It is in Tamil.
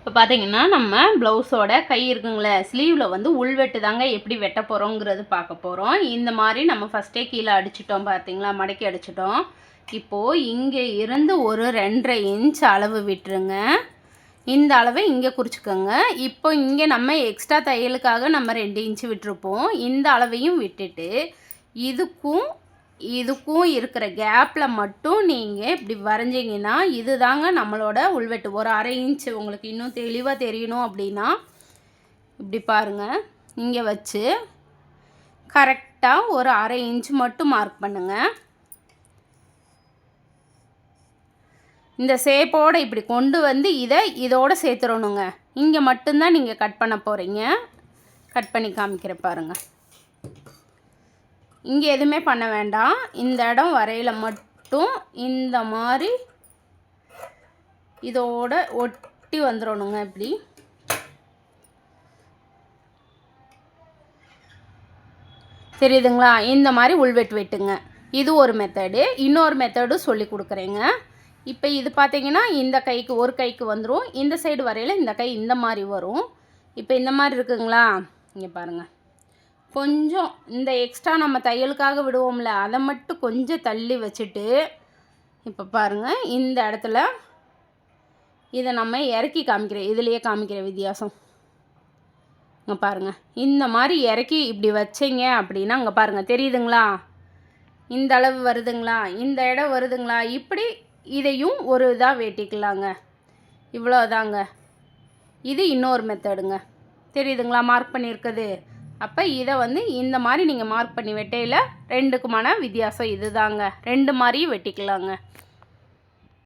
இப்போ பார்த்தீங்கன்னா நம்ம ப்ளவுஸோட கை இருக்குங்களே ஸ்லீவில் வந்து உள்வெட்டு தாங்க எப்படி வெட்ட போகிறோங்கிறது பார்க்க போகிறோம். இந்த மாதிரி நம்ம ஃபஸ்ட்டே கீழே அடிச்சிட்டோம் பார்த்தீங்களா, மடக்கி அடிச்சிட்டோம். இப்போது இங்கே இருந்து ஒரு 2.5 இன்ச் அளவு விட்டுருங்க. இந்த அளவை இங்கே குறிச்சிக்கோங்க. இப்போ இங்கே நம்ம எக்ஸ்ட்ரா தையலுக்காக நம்ம 2 இன்ச்சு விட்டுருப்போம். இந்த அளவையும் விட்டுட்டு இதுக்கும் இருக்கிற கேப்பில் மட்டும் நீங்கள் இப்படி வரைஞ்சிங்கன்னா இது தாங்க நம்மளோட உள்வெட்டு. ஒரு 1/2 இன்ச்சு உங்களுக்கு இன்னும் தெளிவாக தெரியணும் அப்படின்னா இப்படி பாருங்கள், இங்கே வச்சு கரெக்டாக ஒரு 1/2 இன்ச்சு மட்டும் மார்க் பண்ணுங்கள். இந்த ஷேப்போடு இப்படி கொண்டு வந்து இதோடு சேர்த்துடணுங்க. இங்கே மட்டும்தான் நீங்கள் கட் பண்ண போகிறீங்க. கட் பண்ணி காமிக்கிறேன் பாருங்கள். இங்கே எதுவுமே பண்ண வேண்டாம். இந்த இடம் வரையில் மட்டும் இந்த மாதிரி இதோட ஒட்டி வந்துடணுங்க. இப்படி தெரியுதுங்களா? இந்த மாதிரி உள்வெட்டு வெட்டுங்க. இது ஒரு மெத்தடு. இன்னொரு மெத்தடு சொல்லி கொடுக்குறேங்க. இப்போ இது பார்த்தீங்கன்னா இந்த கைக்கு ஒரு கைக்கு வந்துடும். இந்த சைடு வரையில் இந்த கை இந்த மாதிரி வரும். இப்போ இந்த மாதிரி இருக்குங்களா? இங்கே பாருங்கள், கொஞ்சம் இந்த எக்ஸ்ட்ரா நம்ம தையலுக்காக விடுவோம்ல, அதை மட்டும் கொஞ்சம் தள்ளி வச்சுட்டு இப்போ பாருங்கள், இந்த இடத்துல இதை நம்ம இறக்கி காமிக்கிறேன். இதுலேயே காமிக்கிற வித்தியாசம் இங்கே பாருங்கள். இந்த மாதிரி இறக்கி இப்படி வச்சிங்க அப்படின்னா அங்கே பாருங்கள், தெரியுதுங்களா? இந்த அளவு வருதுங்களா? இந்த இடம் வருதுங்களா? இப்படி இதையும் ஒரு இதாக வெட்டிக்கலாங்க. இவ்வளோதாங்க. இது இன்னொரு மெத்தடுங்க. தெரியுதுங்களா மார்க் பண்ணியிருக்குது? அப்போ இதை வந்து இந்த மாதிரி நீங்கள் மார்க் பண்ணி வெட்டையில் 2க்குமான வித்தியாசம் இது தாங்க. 2 மாதிரியும் வெட்டிக்கலாங்க.